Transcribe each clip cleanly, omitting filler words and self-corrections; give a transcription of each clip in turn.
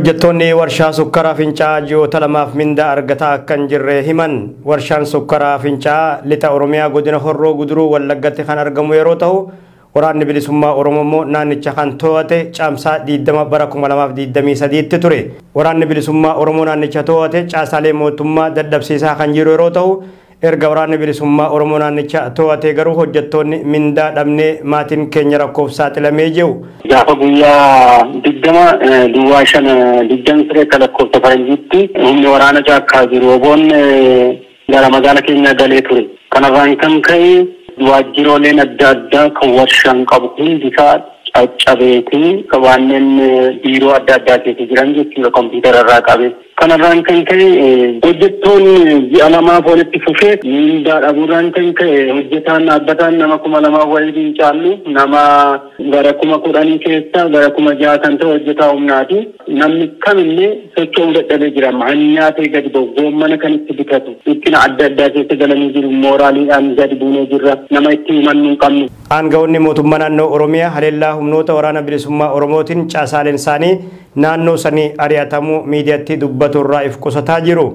Hojjettoonni warshaa sukkaraa Fincaa'aa ji'oota lamaaf mindaa argataa akka hin jirre himan. Warshaan sukkaraa Fincaa'aa lixa Oromiyaa godina Horroo Guduruu Wallaggatti kan argamu yeroo ta'u, waraanni bilisummaa Oromoo immoo naannicha kan to'ate caamsaa 20 bara 2023 ture. Waraanni bilisummaa Oromoo naannicha to'ate caasaalee mootummaa dadhabsiisaa kan jiru yeroo ta'u, erga waraanni bilisummaa Oromoo naannicha to'ate garuu hojjettoonni mindaa dhabnee maatiin keenya rakkoof saaxilamee jiru. Gaafa guyyaa 20 duwwaa 20 siree akka lakkoofsa faranjiitti humni waraana caakkaa jiru oboon gara magaala keenya galee ture. Kanarraan kan ka'e waajjirooleen adda addaa kan warshaan qabu hundisaa caccabeetii kanneen biiroo adda addaa keessa jiran jechuudha kompiitara irraa qabe. Kanarraan kan ka'e hojjettoonni ji'a lamaaf walitti fufee mindaa dhabuudhaan kan ka'e hojjetaan dhaabbataan nama 2,000 waliin caallu nama gara 10,000 keessaa gara 6,000 kan ta'e hojjetaa humnaati. Namni kamillee socho'uu dadhabee jira. Nyaatee gadi ba'u mana kan itti bitatu dhiphina adda addaa keessa galanii jiru. Mooraaliidhaan gadi buunee jirra. Nama itti himannu hin qabnu. Aangawoonni mootummaa naannoo Oromiyaa haleellaa humnoota waraana bilisummaa Oromootiin caasaaleen isaanii naannoo sanii ari'atamuu miidiyaatti dubbatu irraa if qusataa jiru.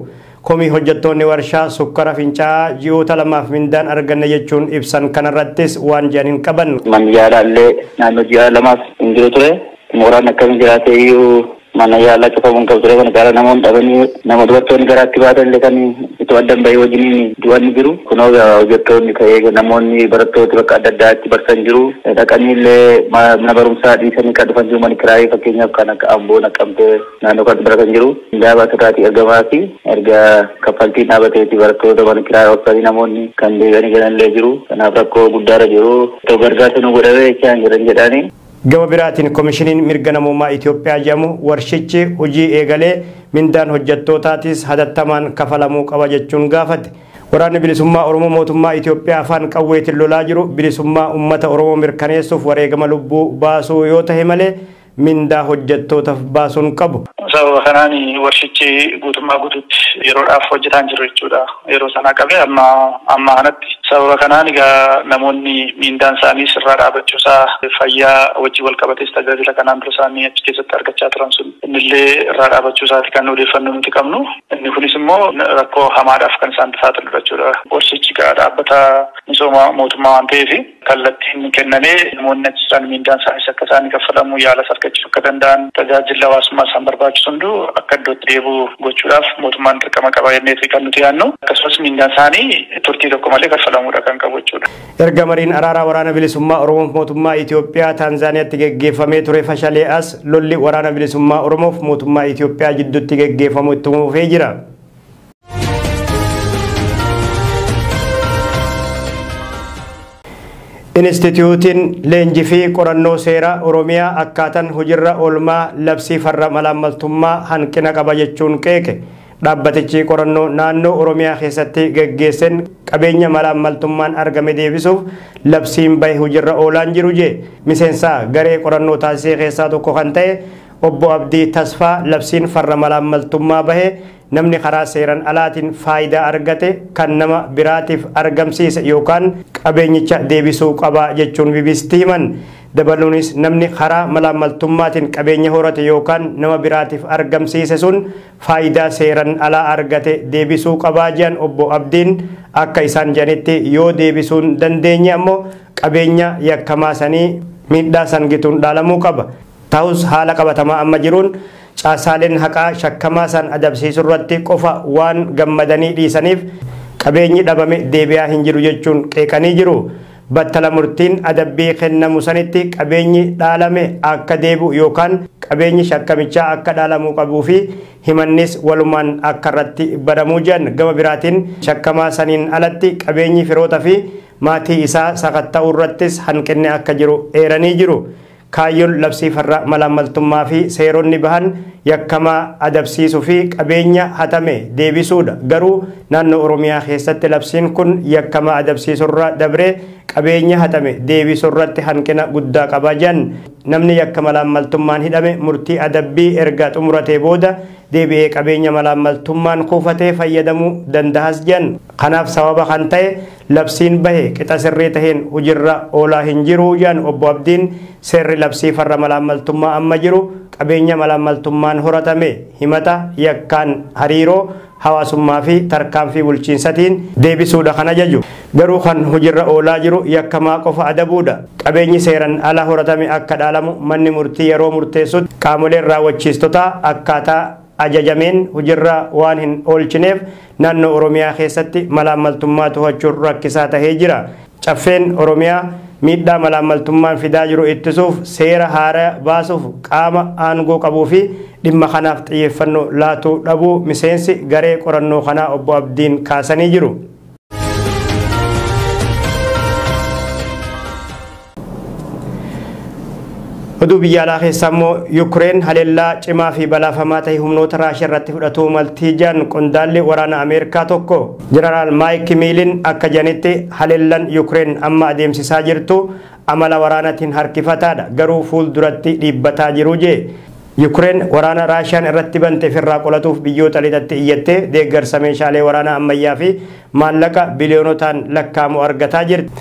Komii hojjettoonni warshaa sukkara Fincaa'aa ji'oota lamaaf mindaan arganne jechuun ibsan kanarrattis waan jedhan hin qaban. Manni yaalaallee naannoo ji'a lamaaf hin jiru ture. Mooraan akkamiin jiraate iyyuu mana yaalaa cufamuun qabu ture. Kana gaara namoonni dhabanii nama dubartoonni garaatti baatan illee kan itti addan bahee wajjiniin du'an jiru. Kunoo hojjettoonni ka'ee namoonni barattooti bakka adda addaatti barsan jiru. Dhaqanii illee mana barumsaa dhiisanii kan dhufan jiru. Mani kiraayee fakkeenyaaf kan akka Amboo Naqqamtee naannoo kan baratan jiru. Mindaa irraatii ergamaa fi erga kaffaltiin dhaabateeti barattoota mana kiraayee hoosanii namoonni kan deebi'anii galanillee jiru. Kanaaf rakkoo guddaarra jiru. Gargaarsa nu godhamee jechaan jiran jedhanii. Gama biraatiin koomishiniin mirga namummaa Itoophiyaa jedhamu warshichi hojii eegalee mindaan hojjettootaatis hatattamaan kafalamuu qaba jechuun gaafate. Waraanni bilisummaa Oromoo mootummaa Itoophiyaa afaan qawweetiin lolaa jiru bilisummaa uummata Oromoo mirkaneessuuf wareegama lubbuu baasuu yoo ta'e malee mindaa hojjettootaaf baasuun qabu. Sababa kanaan warshichi guutummaa guutuutti yeroodhaaf hojjetaan jiru jechuudha. Yeroo sanaa qabee amma kanatti. Sababa kanaan egaa namoonni mindaan isaanii sirraa dhaabachuusaa fayyaa wajjin wal qabates tajaajila kanaan dura isaanii achi keessatti argachaa turan sun innillee irraa dhaabachuusaati kan odeeffannoo nuti qabnu. Inni kunis immoo rakkoo hamaadhaaf kan isaan saaxilu jechuudha. Warshichi dhaabbata misooma mootummaa waan ta'eef kallattiin kennamee namoonni achi jiran mindaan isaaniis akka isaanii kaffalamu yaalas argachuu akka danda'an tajaajila hawaasummaa isaan barbaachisu hunduu akka iddootti deebi'u gochuudhaaf mootummaan dirqama qaba jenneeti kan nuti yaadnu. Akkasumas mindaan isaanii turtii tokko malee kaffalamuudha kan qabu jechuudha. Erga mariin araaraa waraana bilisummaa Oromoo mootummaa Itoophiyaa Taanzaaniyaatti geggeeffamee ture fashalee as lolli waraana bilisummaa Oromoof mootummaa Itoophiyaa jidduutti geggeeffamu itti fufee jira. Instituutiin leenjii fi qorannoo seeraa Oromiyaa akkaataan hojiirra oolmaa labsii farra malaammaltummaa hanqina qaba jechuun qeeqe. Dhaabbatichi qorannoo naannoo Oromiyaa keessatti geggeessan qabeenya malaammaltummaan argame deebisuuf labsiin bahe hojiirra oolaan jiru jee. Miseensa garee qorannoo taasisee keessaa tokko kan ta'e obbo Abdii Tasfaa labsiin farra malaammaltummaa bahe namni karaa seeran alaatiin faayidaa argate kan nama biraatiif argamsiise yookaan qabeenyicha deebisuu qaba jechuun BBC'tti himan. Dabaluunis namni karaa malaammaltummaatiin qabeenya horate yookaan nama biraatiif argamsiise sun faayidaa seeran alaa argate deebisuu qabaa jedhan obbo Abdiin akka isaan jedhanitti yoo deebisuun dandeenye ammoo qabeenya yakkamaa sanii miidhaa sangituun dhaalamuu qaba. Ta'us haala qabatamaa amma jiruun caasaaleen haqaa shakkamaa san adabsiisuu irratti qofa waan gammadanii dhiisaniif qabeenyi dhabame deebi'aa hin jiru jechuun qeeqanii jiru. Battala murtiin adabbii kennamu sanitti qabeenyi dhaalame akka deebi'u yookaan qabeenyi shakkamichaa akka dhaalamuu qabuu fi himannis walumaan akka irratti banamuu jedhan. Gama biraatiin shakkamaa saniin alatti qabeenyi firoota fi maatii isaa sakatta'uu irrattis hanqinni akka jiru eeranii jiru. Kaayyoon labsii farra malaammaltummaa fi seeronni bahan yakkamaa adabsiisuu fi qabeenya hatame deebisuudha. Garuu naannoo Oromiyaa keessatti labsiin kun yakkamaa adabsiisurra dabree qabeenya hatame deebisuu irratti hanqina guddaa qaba jedhan. namni yakka malaammaltummaan hidhame murtii adabbii erga xumuratee booda deebi'ee qabeenya malaammaltummaan kuufatee fayyadamuu danda'as jedhan. Kanaaf sababa kan ta'e labsiin bahe qixa sirrii taheen hojiirra oolaa hin jiru jedhan obbo Abdiin. Seerri labsii farra malaammaltummaa amma jiru qabeenya malaammaltummaan horatame himata yakkaan hariiroo hawaasummaa fi tarkaanfii bulchiinsatiin deebisuudha kan ajaju. Garuu kan hojiirra oolaa jiru yakkamaa qofa adabuudha. Qabeenyi seeran ala horatame akka dhaalamu manni murtii yeroo murteessutti qaamoleen raawwachiistotaa akkaataa ajajameen hojiirra waan hin oolchineef naannoo Oromiyaa keessatti malaammaltummaa to'achuun rakkisaa tahee jira. Caffeen Oromiyaa miidhaa malaammaltummaan fidaa jiru ittisuuf seera haaraa baasuuf qaama aangoo qabuu fi dhimma kanaaf xiyyeeffannoo laatuu dhabuu miseensi garee qorannoo kanaa obbo Abdiin kaasanii jiru. Oduu biyya alaa keessaa immoo Yuukireen haleellaa cimaa fi balaafamaa ta'e humnoota Raashiyaa irratti fudhatuu maltii jedhan qondaalli waraana Ameerikaa tokko Jeneraal Maayik Miiliin akka jedhanitti haleellaan Yuukireen amma adeemsisaa jirtu amala waraanaatiin harkifataadha garuu fuulduratti dhiibbataa jiru jedhe. Yuukireen waraana Raashiyaan irratti bante ofirraa qolatuuf biyyoota lixatti iyyattee deeggarsa meeshaalee waraanaa ammayyaa fi maallaqa biliyoonotaan lakkaa'amu argataa jirti.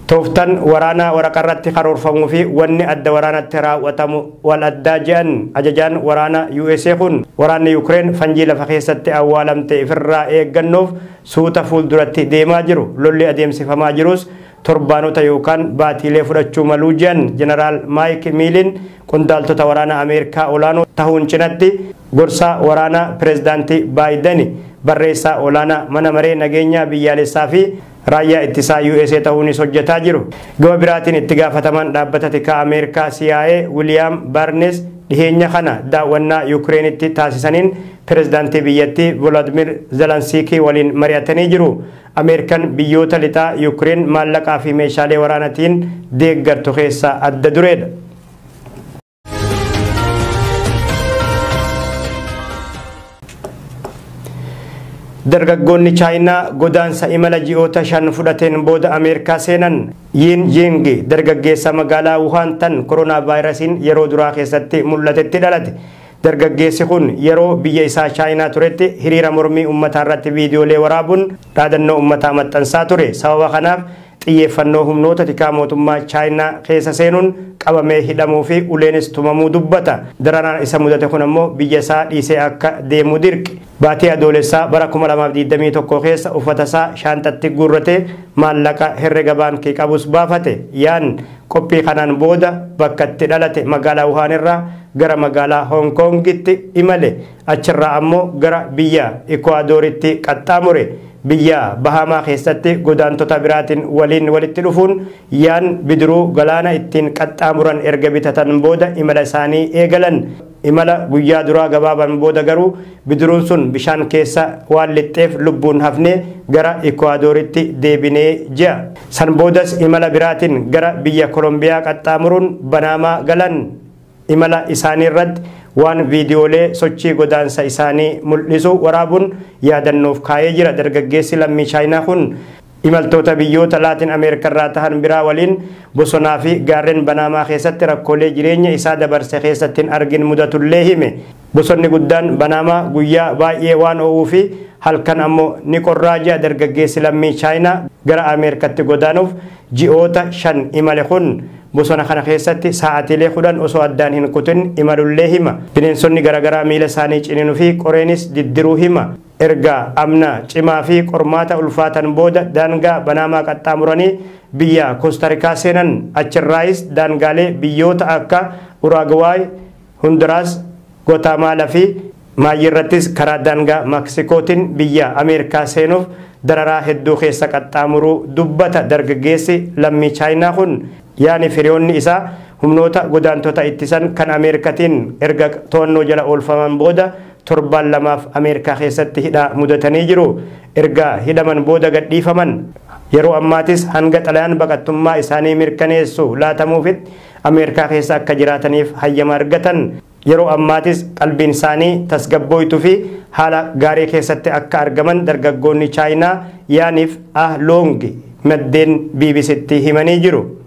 Tooftan waraanaa waraqarratti karoorfamuu fi wanni adda waraanatti raawwatamu wal addaa jedhan ajajaan waraana USA kun waraanni Yuukireen fanjii lafa keessatti awwaalamte ofirraa eeggannoof suuta fuulduratti deemaa jiru. Lolli adeemsifamaa jirus torbaanota yookaan baatiilee fudhachuu maluu jedhan Jeneraal Maayik Miiliin qondaaltota waraana Ameerikaa olaanoo tahuun cinatti gorsaa waraanaa pireezidaantii Baayideni barreessaa olaanaa mana maree nageenyaa biyyaalessaa fi raayyaa ittisaa USA ta'uunis hojjetaa jiru. Gama biraatiin itti gaafatamaan dhaabbata tikaa Ameerikaa CIA William Barnes dhiheenya kana daawwannaa Yuukireenitti taasisaniin pireezidaantii biyyattii Volodymyr Zelensky waliin mari'atanii jiru. Ameerikaan biyyoota lixaa Yuukireen maallaqaa fi meeshaalee waraanaatiin deeggartu keessaa adda dureedha. Dargaggoonni Chaayinaa godaansa imala ji'oota 5 fudhateen booda Ameerikaa seenan. Yin Jing dargaggeessa magaalaa Wuhan tan koronaa vaayirasiin yeroo duraa keessatti mul'atetti dhalate. Dargaggeessi kun yeroo biyya isaa Chaayinaa turetti hiriira mormii uummataa irratti viidiyoolee waraabuun dhaadannoo uummataa maxxansaa ture. Sababa kanaaf xiyyeeffannoo humnoota tikaa mootummaa Chaayinaa keessa seenuun qabamee hidhamuu fi uleenis tumamuu dubbata. Daranaan isa mudate kun ammoo biyya isaa dhiisee akka deemu dirqi. Baatii adoolessaa bara 2021 keessa uffata isaa shaantatti guurratee maallaqa herrega baankii qabus baafate. Yaan qophii kanaan booda bakka itti dhalate magaalaa Wuhan irraa gara magaalaa Hong Kongitti imale. Achirraa ammoo gara biyya Ikwaadoritti qaxxaamure. Biyya Bahamaa keessatti godaantota biraatiin waliin walitti dhufuun yaan bidiruu galaana ittiin qaxxaamuran erga bitatan booda imala isaanii eegalan. Imala guyyaa duraa gabaaban booda garuu bidiruun sun bishaan keessa waan lixxeef lubbuun hafnee gara Ikwaadoritti deebinee ji'a. San boodas imala biraatiin gara biyya Kolombiyaa qaxxaamuruun Banaamaa galan. Imala isaanii irratti waan viidiyoolee sochii godaansa isaanii mul'isu waraabuun yaadannoof kaayee jira. Dargaggeessi lammii Chaayinaa kun imaltoota biyyoota Laatin Ameerikaa irraa tahan biraa waliin bosonaa fi gaarreen Banaamaa keessatti rakkoolee jireenya isaa dabarse keessatti hin argin mudatullee hime. Bosonni guddaan Banaamaa guyyaa baay'ee waan o'uu fi halkan ammoo ni qorraa ji'a. Dargaggeessi lammii Chaayinaa gara Ameerikaatti godaanuuf ji'oota 5 imale kun bosona kana keessatti sa'aatiilee 10 osoo addaan hin kutin imalullee hima. Bineensonni garaagaraa miila isaanii ciniinuu fi qoreenis diddiruu hima. Erga amna cimaa fi qormaata ulfaatan booda daangaa Banaamaa qaxxaamuranii biyya Koostarikaa seenan. Achirraayis daangaalee biyyoota akka Uraagwaay, Hunduraas, Gootaamaalaa fi Maayirrattis karaa daangaa Maksikootiin biyya Ameerikaa seenuuf dararaa hedduu keessa qaxxaamuruu dubbata. Dargaggeessi lammii Chaayinaa kun yaani firiyoonni isaa humnoota godaantota ittisan kan Ameerikaatiin erga to'annoo jala oolfaman booda torbaan lamaaf Ameerikaa keessatti hidhaa mudatanii jiru. Erga hidhaman booda gadhiifaman. Yeroo ammaatis hanga xalayaan baqattummaa isaanii mirkaneessu laatamuufitti Ameerikaa keessa akka jiraataniif hayyama argatan. Yeroo ammaatis qalbiin isaanii tasgabbooytuu fi haala gaarii keessatti akka argaman dargaggoonni Chaayinaa yaaniif Loong maddeen BBCtti himanii jiru.